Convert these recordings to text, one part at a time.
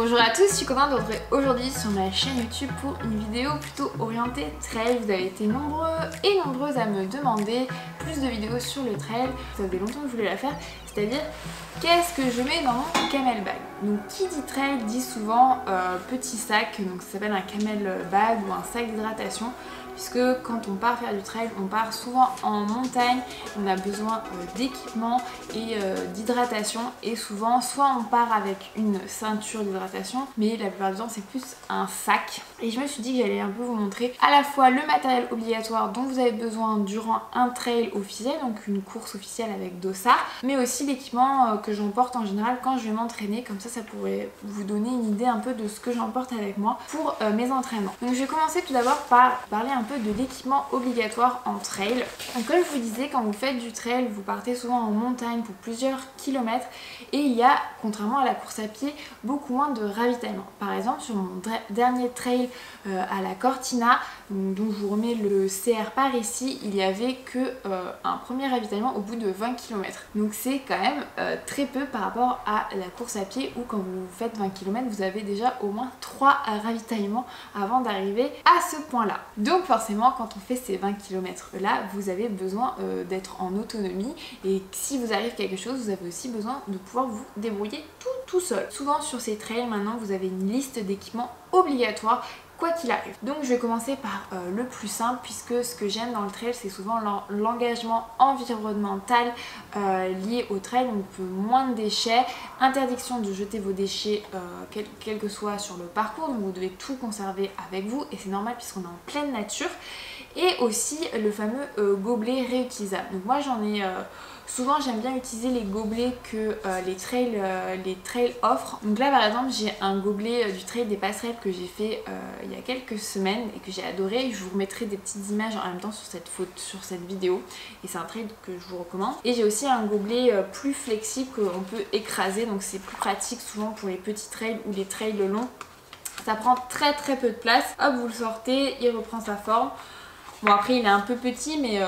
Bonjour à tous, je suis contente de vous retrouver aujourd'hui sur ma chaîne YouTube pour une vidéo plutôt orientée trail. Vous avez été nombreux et nombreuses à me demander plus de vidéos sur le trail. Ça faisait longtemps que je voulais la faire, c'est-à-dire qu'est-ce que je mets dans mon camel bag. Donc qui dit trail dit souvent petit sac, donc ça s'appelle un camel bag ou un sac d'hydratation. Puisque quand on part faire du trail, on part souvent en montagne, on a besoin d'équipement et d'hydratation, et souvent soit on part avec une ceinture d'hydratation, mais la plupart du temps c'est plus un sac. Et je me suis dit que j'allais un peu vous montrer à la fois le matériel obligatoire dont vous avez besoin durant un trail officiel, donc une course officielle avec dossard, mais aussi l'équipement que j'emporte en général quand je vais m'entraîner, comme ça pourrait vous donner une idée un peu de ce que j'emporte avec moi pour mes entraînements. Donc je vais commencer tout d'abord par parler un peu de l'équipement obligatoire en trail. Donc comme je vous disais, quand vous faites du trail, vous partez souvent en montagne pour plusieurs kilomètres et il y a, contrairement à la course à pied, beaucoup moins de ravitaillement. Par exemple, sur mon dernier trail à la Cortina, dont je vous remets le CR par ici, il n'y avait que un premier ravitaillement au bout de 20 km. Donc c'est quand même très peu par rapport à la course à pied où quand vous faites 20 km, vous avez déjà au moins 3 ravitaillements avant d'arriver à ce point-là. Donc forcément, quand on fait ces 20 km là, vous avez besoin d'être en autonomie, et si vous arrive quelque chose, vous avez aussi besoin de pouvoir vous débrouiller tout seul. Souvent sur ces trails maintenant, vous avez une liste d'équipements obligatoires quoi qu'il arrive. Donc je vais commencer par le plus simple, puisque ce que j'aime dans le trail, c'est souvent l'engagement environnemental lié au trail. Donc moins de déchets, interdiction de jeter vos déchets quel que soit sur le parcours, donc vous devez tout conserver avec vous, et c'est normal puisqu'on est en pleine nature. Et aussi le fameux gobelet réutilisable. Donc moi j'en ai souvent, j'aime bien utiliser les gobelets que les trails offrent. Donc là par exemple, j'ai un gobelet du trail des passerelles que j'ai fait il y a quelques semaines et que j'ai adoré. Je vous remettrai des petites images en même temps sur cette vidéo, et c'est un trail que je vous recommande. Et j'ai aussi un gobelet plus flexible qu'on peut écraser, donc c'est plus pratique souvent pour les petits trails ou les trails longs. Ça prend très peu de place. Hop, vous le sortez, il reprend sa forme. Bon, après il est un peu petit, mais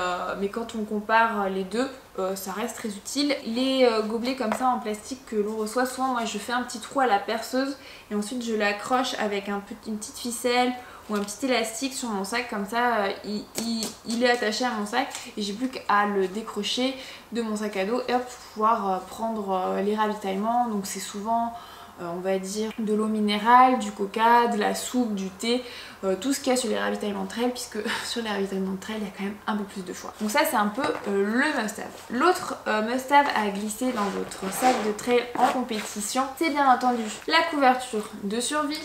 quand on compare les deux, ça reste très utile. Les gobelets comme ça en plastique que l'on reçoit, souvent moi je fais un petit trou à la perceuse et ensuite je l'accroche avec une petite ficelle ou un petit élastique sur mon sac, comme ça il est attaché à mon sac et j'ai plus qu'à le décrocher de mon sac à dos et hop, pouvoir prendre les ravitaillements. Donc c'est souvent on va dire de l'eau minérale, du coca, de la soupe, du thé, tout ce qu'il y a sur les ravitaillements de trail, puisque sur les ravitaillements de trail il y a quand même un peu plus de choix. Donc ça c'est un peu le must-have. L'autre must-have à glisser dans votre sac de trail en compétition, c'est bien entendu la couverture de survie.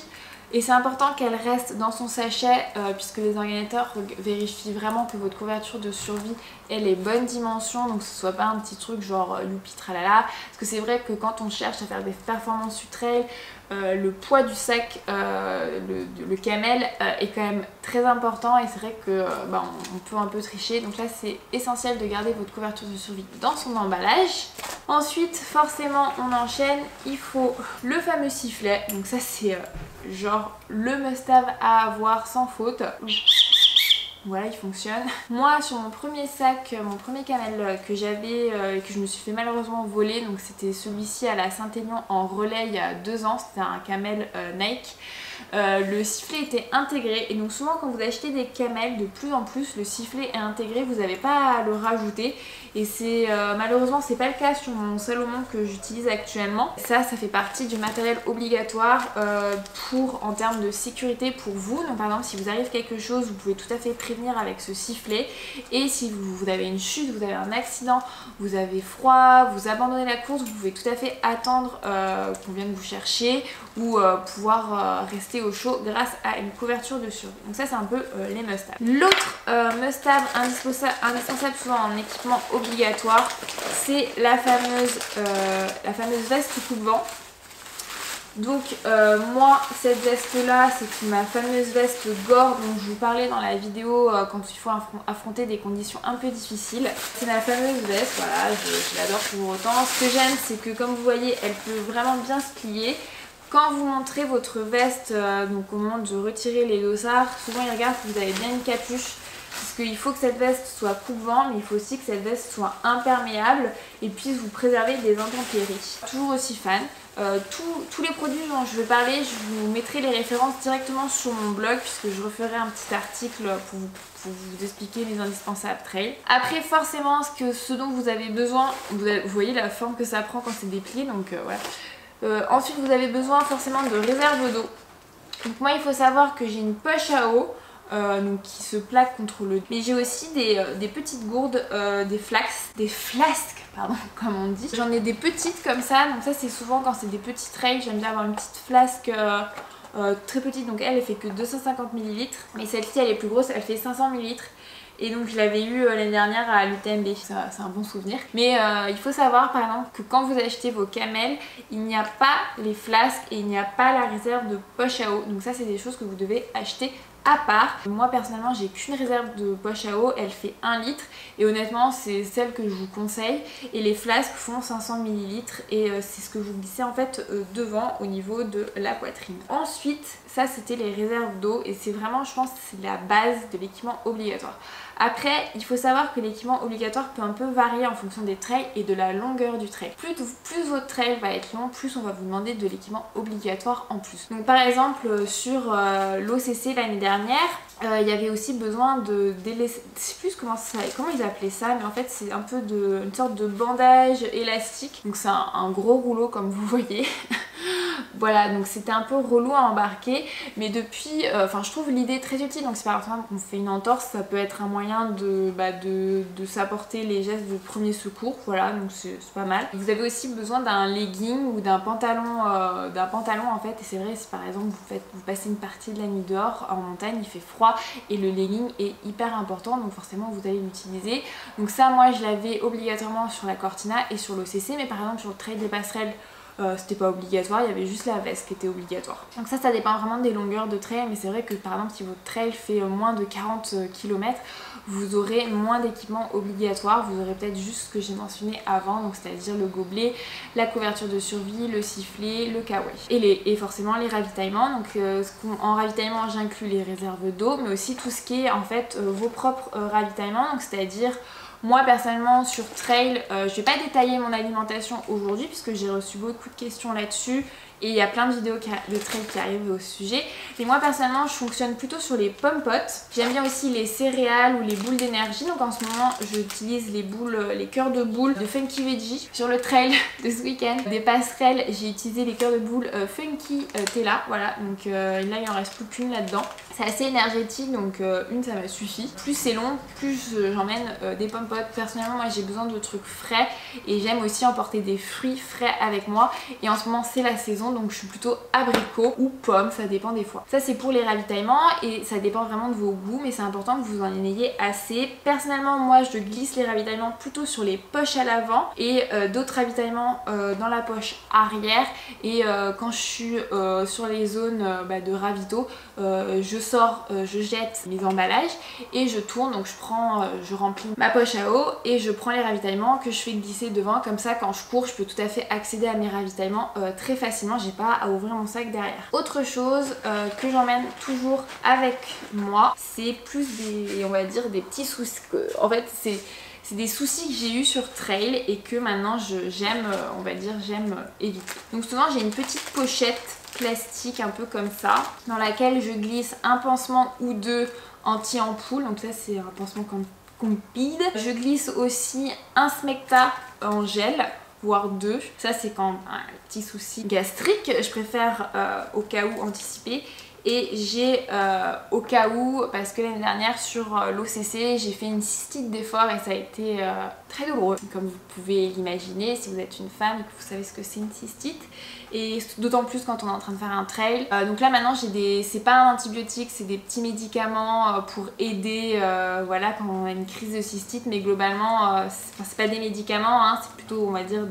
Et c'est important qu'elle reste dans son sachet puisque les organisateurs vérifient vraiment que votre couverture de survie ait les bonnes dimensions, donc que ce soit pas un petit truc genre youpi tralala. Parce que c'est vrai que quand on cherche à faire des performances sur trail, le poids du sac, le camel est quand même très important, et c'est vrai que on peut un peu tricher. Donc là c'est essentiel de garder votre couverture de survie dans son emballage. Ensuite forcément on enchaîne, il faut le fameux sifflet. Donc ça c'est genre le must-have à avoir sans faute. Voilà, il fonctionne. Moi sur mon premier sac, mon premier camel que j'avais et que je me suis fait malheureusement voler, donc c'était celui-ci à la Saint-Aignan en relais il y a 2 ans, c'était un camel Nike. Le sifflet était intégré, et donc souvent quand vous achetez des camels, de plus en plus le sifflet est intégré, vous n'avez pas à le rajouter, et c'est malheureusement c'est pas le cas sur mon Salomon que j'utilise actuellement. Ça fait partie du matériel obligatoire en termes de sécurité pour vous. Donc par exemple si vous arrive quelque chose, vous pouvez tout à fait prévenir avec ce sifflet, et si vous avez une chute, vous avez un accident, vous avez froid, vous abandonnez la course, vous pouvez tout à fait attendre qu'on vienne vous chercher, ou pouvoir rester au chaud grâce à une couverture de survie. Donc ça c'est un peu les must-have. L'autre must-have indispensable souvent en équipement obligatoire, c'est la fameuse veste coupe-vent. Donc moi cette veste là, c'est ma fameuse veste Gore dont je vous parlais dans la vidéo quand il faut affronter des conditions un peu difficiles. C'est ma fameuse veste, voilà, je l'adore pour autant. Ce que j'aime, c'est que comme vous voyez, elle peut vraiment bien se plier. Quand vous montrez votre veste, donc au moment de retirer les dossards, souvent ils regardent que vous avez bien une capuche. Parce qu'il faut que cette veste soit coupe-vent, mais il faut aussi que cette veste soit imperméable et puisse vous préserver des intempéries. Toujours aussi fan Tous les produits dont je vais parler, je vous mettrai les références directement sur mon blog puisque je referai un petit article pour vous expliquer les indispensables trail. Après forcément ce dont vous avez besoin, vous voyez la forme que ça prend quand c'est déplié, donc voilà. Ensuite vous avez besoin forcément de réserve d'eau. Donc moi il faut savoir que j'ai une poche à eau. Donc qui se plaque contre le... Mais j'ai aussi des petites gourdes, des flasques, pardon, comme on dit. J'en ai des petites comme ça, donc ça c'est souvent quand c'est des petits trails, j'aime bien avoir une petite flasque très petite, donc elle fait que 250 ml. Mais celle-ci elle est plus grosse, elle fait 500 ml. Et donc je l'avais eu l'année dernière à l'UTMB, c'est un bon souvenir. Mais il faut savoir par exemple que quand vous achetez vos camels, il n'y a pas les flasques et il n'y a pas la réserve de poche à eau. Donc ça c'est des choses que vous devez acheter à part. Moi personnellement j'ai qu'une réserve de poche à eau, elle fait 1 litre et honnêtement c'est celle que je vous conseille, et les flasques font 500 ml et c'est ce que vous glissez en fait devant au niveau de la poitrine. Ensuite ça c'était les réserves d'eau et c'est vraiment, je pense, c'est la base de l'équipement obligatoire. Après il faut savoir que l'équipement obligatoire peut un peu varier en fonction des trails et de la longueur du trail. Plus votre trail va être long, plus on va vous demander de l'équipement obligatoire en plus. Donc par exemple sur l'OCC l'année dernière, il y avait aussi besoin de délaisser, je sais plus comment ils appelaient ça, mais en fait c'est un peu une sorte de bandage élastique. Donc c'est un gros rouleau comme vous voyez. Voilà, donc c'était un peu relou à embarquer, mais depuis, je trouve l'idée très utile. Donc si par exemple on fait une entorse, ça peut être un moyen de s'apporter les gestes de premier secours, voilà, donc c'est pas mal. Vous avez aussi besoin d'un legging ou d'un pantalon en fait, et c'est vrai si par exemple vous passez une partie de la nuit dehors en montagne, il fait froid et le legging est hyper important, donc forcément vous allez l'utiliser. Donc ça moi je l'avais obligatoirement sur la Cortina et sur l'OCC, mais par exemple sur le trail des passerelles, c'était pas obligatoire, il y avait juste la veste qui était obligatoire. Donc ça dépend vraiment des longueurs de trail, mais c'est vrai que par exemple si votre trail fait moins de 40 km, vous aurez moins d'équipement obligatoire, vous aurez peut-être juste ce que j'ai mentionné avant, donc c'est-à-dire le gobelet, la couverture de survie, le sifflet, le kawaii et forcément les ravitaillements. Donc en ravitaillement j'inclus les réserves d'eau, mais aussi tout ce qui est en fait vos propres ravitaillements, donc c'est-à-dire moi personnellement sur trail, je vais pas détailler mon alimentation aujourd'hui puisque j'ai reçu beaucoup de questions là-dessus et il y a plein de vidéos de trail qui arrivent au sujet. Mais moi personnellement je fonctionne plutôt sur les pommes potes. J'aime bien aussi les céréales ou les boules d'énergie. Donc en ce moment j'utilise les cœurs de boules de Funky Veggie. Sur le trail de ce week-end des passerelles, j'ai utilisé les cœurs de boules Funky Tella. Voilà, donc là il en reste plus qu'une là-dedans. C'est assez énergétique, donc une ça m'a suffi. Plus c'est long, plus j'emmène des pommes potes. Personnellement moi j'ai besoin de trucs frais et j'aime aussi emporter des fruits frais avec moi. Et en ce moment c'est la saison, donc je suis plutôt abricot ou pomme, ça dépend des fois. Ça c'est pour les ravitaillements et ça dépend vraiment de vos goûts, mais c'est important que vous en ayez assez. Personnellement moi je glisse les ravitaillements plutôt sur les poches à l'avant et d'autres ravitaillements dans la poche arrière. Et quand je suis sur les zones de ravito, je jette mes emballages et je tourne, donc je remplis ma poche à eau et je prends les ravitaillements que je fais glisser devant, comme ça quand je cours je peux tout à fait accéder à mes ravitaillements très facilement, j'ai pas à ouvrir mon sac derrière. Autre chose que j'emmène toujours avec moi, c'est plus on va dire des petits soucis, en fait c'est des soucis que j'ai eu sur trail et que maintenant j'aime éviter. Donc souvent j'ai une petite pochette plastique un peu comme ça dans laquelle je glisse un pansement ou deux anti-ampoule, donc ça c'est un pansement Compeed. Je glisse aussi un Smecta en gel, voire deux. Ça c'est quand un petit souci gastrique, je préfère au cas où anticiper. Et j'ai au cas où, parce que l'année dernière sur l'OCC j'ai fait une cystite d'effort et ça a été très douloureux, comme vous pouvez l'imaginer si vous êtes une femme et que vous savez ce que c'est une cystite, et d'autant plus quand on est en train de faire un trail. Donc là maintenant c'est pas un antibiotique, c'est des petits médicaments pour aider voilà, quand on a une crise de cystite, mais globalement c'est pas des médicaments, hein, c'est plutôt on va dire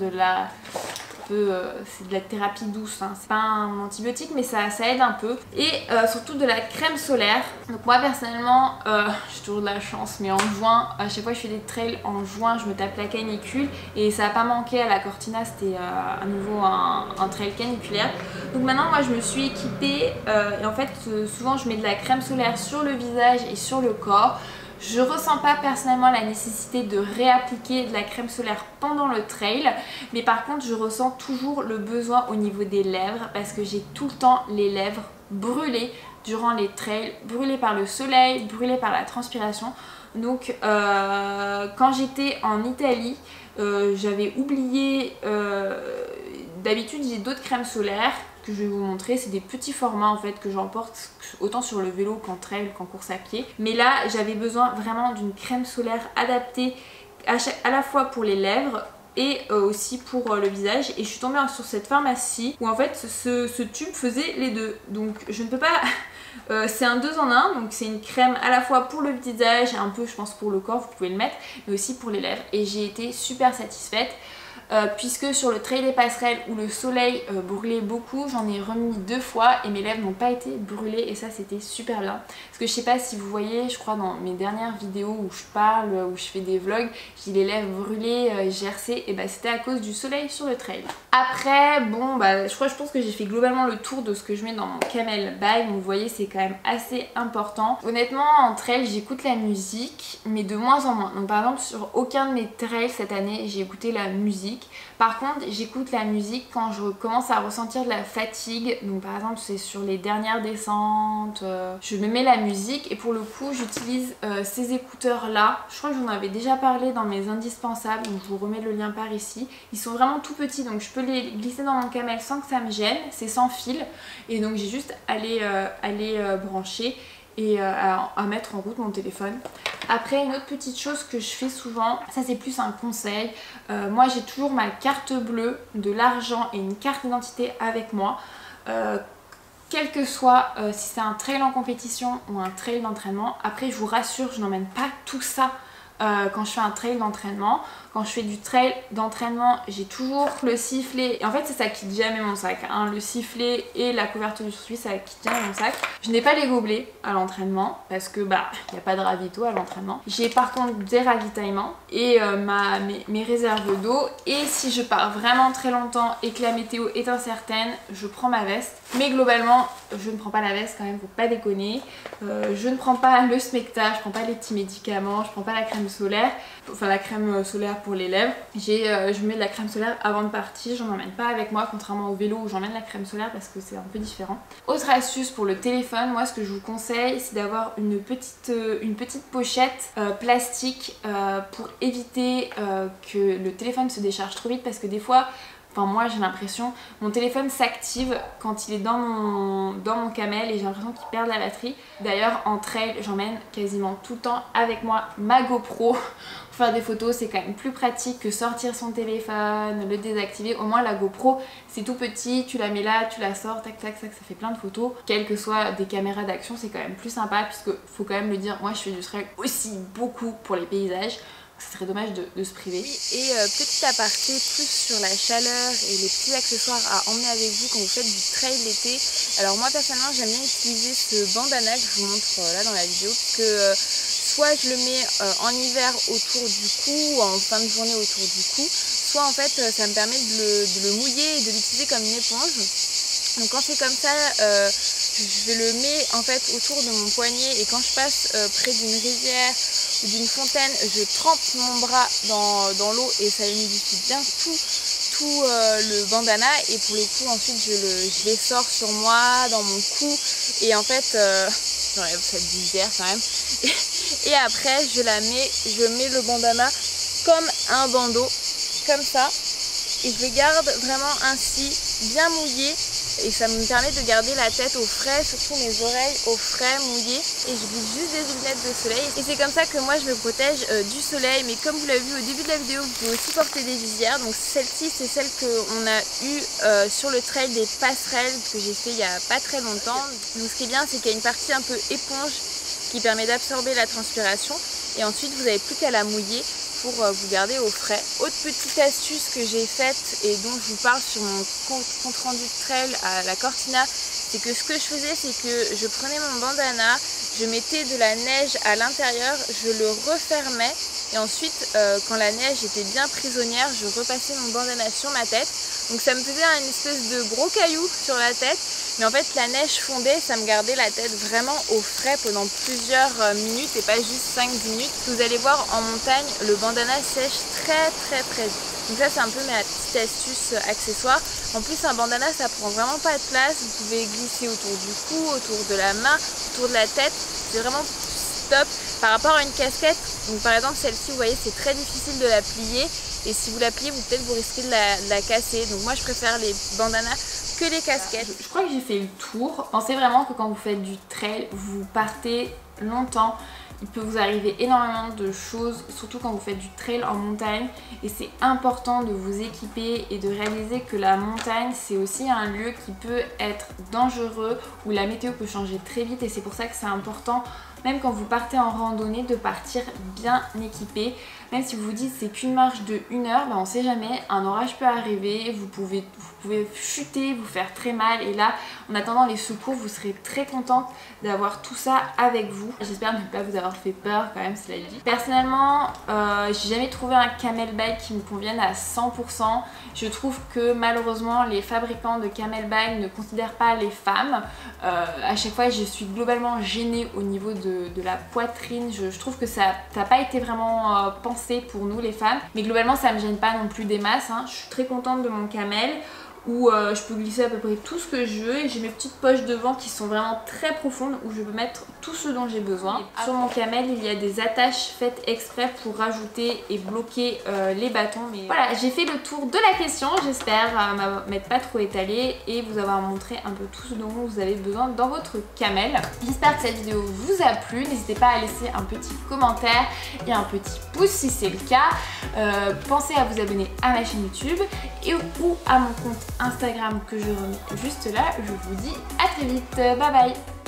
c'est de la thérapie douce, hein. C'est pas un antibiotique mais ça aide un peu. Et surtout de la crème solaire. Donc moi personnellement j'ai toujours de la chance, mais en juin, à chaque fois que je fais des trails en juin je me tape la canicule et ça a pas manqué à la Cortina, c'était à nouveau un trail caniculaire. Donc maintenant moi je me suis équipée et en fait souvent je mets de la crème solaire sur le visage et sur le corps. Je ressens pas personnellement la nécessité de réappliquer de la crème solaire pendant le trail, mais par contre je ressens toujours le besoin au niveau des lèvres parce que j'ai tout le temps les lèvres brûlées durant les trails, brûlées par le soleil, brûlées par la transpiration. Donc quand j'étais en Italie, j'avais oublié, d'habitude j'ai d'autres crèmes solaires que je vais vous montrer, c'est des petits formats en fait que j'emporte autant sur le vélo qu'en trail qu'en course à pied. Mais là j'avais besoin vraiment d'une crème solaire adaptée à la fois pour les lèvres et aussi pour le visage, et je suis tombée sur cette pharmacie où en fait ce tube faisait les deux, donc je ne peux pas c'est un 2 en 1, donc c'est une crème à la fois pour le visage et un peu je pense pour le corps, vous pouvez le mettre, mais aussi pour les lèvres, et j'ai été super satisfaite. Puisque sur le trail des passerelles où le soleil brûlait beaucoup, j'en ai remis 2 fois et mes lèvres n'ont pas été brûlées, et ça c'était super bien. Parce que je sais pas si vous voyez, je crois dans mes dernières vidéos où je parle, où je fais des vlogs, j'ai les lèvres brûlées, gercées, et bah c'était à cause du soleil sur le trail. Après bon bah je pense que j'ai fait globalement le tour de ce que je mets dans mon Camel Bag, donc vous voyez c'est quand même assez important. Honnêtement en trail j'écoute la musique, mais de moins en moins. Donc par exemple sur aucun de mes trails cette année j'ai écouté la musique. Par contre j'écoute la musique quand je commence à ressentir de la fatigue, donc par exemple c'est sur les dernières descentes, je me mets la musique, et pour le coup j'utilise ces écouteurs là, je crois que j'en avais déjà parlé dans mes indispensables, donc je vous remets le lien par ici. Ils sont vraiment tout petits donc je peux les glisser dans mon camel sans que ça me gêne, c'est sans fil, et donc j'ai juste à les brancher et à mettre en route mon téléphone. Après une autre petite chose que je fais souvent, ça c'est plus un conseil, moi j'ai toujours ma carte bleue, de l'argent et une carte d'identité avec moi, quel que soit si c'est un trail en compétition ou un trail d'entraînement. Après je vous rassure, je n'emmène pas tout ça quand je fais un trail d'entraînement. Quand je fais du trail d'entraînement, j'ai toujours le sifflet. Et en fait, c'est ça qui quitte jamais mon sac, hein. Le sifflet et la couverture du suisse, ça quitte jamais mon sac. Je n'ai pas les gobelets à l'entraînement parce que bah, il n'y a pas de ravito à l'entraînement. J'ai par contre des ravitaillements et mes réserves d'eau. Et si je pars vraiment très longtemps et que la météo est incertaine, je prends ma veste. Mais globalement, je ne prends pas la veste quand même, faut pas déconner. Je ne prends pas le smecta, je prends pas les petits médicaments, je prends pas la crème solaire, enfin la crème solaire pour les lèvres. Je mets de la crème solaire avant de partir, j'en emmène pas avec moi, contrairement au vélo où j'emmène la crème solaire parce que c'est un peu différent. Autre astuce pour le téléphone, moi ce que je vous conseille c'est d'avoir une petite pochette plastique pour éviter que le téléphone se décharge trop vite, parce que des fois, enfin moi j'ai l'impression, mon téléphone s'active quand il est dans mon camel et j'ai l'impression qu'il perd la batterie. D'ailleurs en trail j'emmène quasiment tout le temps avec moi ma GoPro. Pour faire des photos c'est quand même plus pratique que sortir son téléphone, le désactiver. Au moins la GoPro c'est tout petit, tu la mets là, tu la sors, tac tac tac, ça fait plein de photos. Quelles que soient des caméras d'action c'est quand même plus sympa, puisque faut quand même le dire, moi je fais du trail aussi beaucoup pour les paysages. Ce serait dommage de se priver. Et petit aparté plus sur la chaleur et les petits accessoires à emmener avec vous quand vous faites du trail l'été. Alors moi personnellement j'aime bien utiliser ce bandana que je vous montre là dans la vidéo, que soit je le mets en hiver autour du cou ou en fin de journée autour du cou, soit en fait ça me permet de le mouiller et de l'utiliser comme une éponge. Donc quand c'est comme ça, je le mets en fait autour de mon poignet, et quand je passe près d'une rivière ou d'une fontaine, je trempe mon bras dans l'eau et ça humidifie bien tout le bandana, et pour le coup ensuite je les sors sur moi, dans mon cou, et en fait j'enlève cette visière quand même, et après je mets le bandana comme un bandeau, comme ça, et je le garde vraiment ainsi, bien mouillé. Et ça me permet de garder la tête au frais, surtout mes oreilles au frais, mouillées. Et je glisse juste des lunettes de soleil. Et c'est comme ça que moi je me protège du soleil. Mais comme vous l'avez vu au début de la vidéo, vous pouvez aussi porter des visières. Donc celle-ci c'est celle qu'on a eue sur le trail des passerelles que j'ai fait il n'y a pas très longtemps. Donc ce qui est bien c'est qu'il y a une partie un peu éponge qui permet d'absorber la transpiration. Et ensuite vous n'avez plus qu'à la mouiller pour vous garder au frais. Autre petite astuce que j'ai faite et dont je vous parle sur mon compte rendu de trail à la Cortina, c'est que ce que je faisais, c'est que je prenais mon bandana, je mettais de la neige à l'intérieur, je le refermais, et ensuite quand la neige était bien prisonnière, je repassais mon bandana sur ma tête. Donc ça me faisait une espèce de gros caillou sur la tête, Mais en fait la neige fondait, ça me gardait la tête vraiment au frais pendant plusieurs minutes et pas juste 5-10 minutes. Vous allez voir en montagne, le bandana sèche très vite. Donc ça c'est un peu ma petite astuce accessoire. En plus un bandana ça prend vraiment pas de place, vous pouvez glisser autour du cou, autour de la main, autour de la tête, c'est vraiment top par rapport à une casquette. Donc par exemple celle-ci vous voyez c'est très difficile de la plier et si vous la pliez peut-être vous risquez de la casser. Donc moi je préfère les bandanas que les casquettes. Je crois que j'ai fait le tour. Pensez vraiment que quand vous faites du trail, vous partez longtemps. Il peut vous arriver énormément de choses, surtout quand vous faites du trail en montagne. Et c'est important de vous équiper et de réaliser que la montagne, c'est aussi un lieu qui peut être dangereux, où la météo peut changer très vite. Et c'est pour ça que c'est important, même quand vous partez en randonnée, de partir bien équipé. Même si vous vous dites c'est qu'une marche de 1 heure, on sait jamais, un orage peut arriver, vous pouvez chuter, vous faire très mal. Et là, en attendant les secours, vous serez très contente d'avoir tout ça avec vous. J'espère ne pas vous avoir fait peur quand même, cela dit. Personnellement, j'ai jamais trouvé un camelback qui me convienne à 100%. Je trouve que malheureusement, les fabricants de camelback ne considèrent pas les femmes. À chaque fois, je suis globalement gênée au niveau de la poitrine. Je trouve que ça n'a pas été vraiment pensé pour nous les femmes, mais globalement ça me gêne pas non plus des masses, hein. Je suis très contente de mon camel où je peux glisser à peu près tout ce que je veux et j'ai mes petites poches devant qui sont vraiment très profondes où je peux mettre tout ce dont j'ai besoin. Sur mon camel il y a des attaches faites exprès pour rajouter et bloquer les bâtons. Mais voilà, j'ai fait le tour de la question, j'espère m'être pas trop étalée et vous avoir montré un peu tout ce dont vous avez besoin dans votre camel. J'espère que cette vidéo vous a plu, n'hésitez pas à laisser un petit commentaire et un petit pouce si c'est le cas. Pensez à vous abonner à ma chaîne YouTube et ou à mon compte Instagram que je remets juste là. Je vous dis à très vite, bye bye.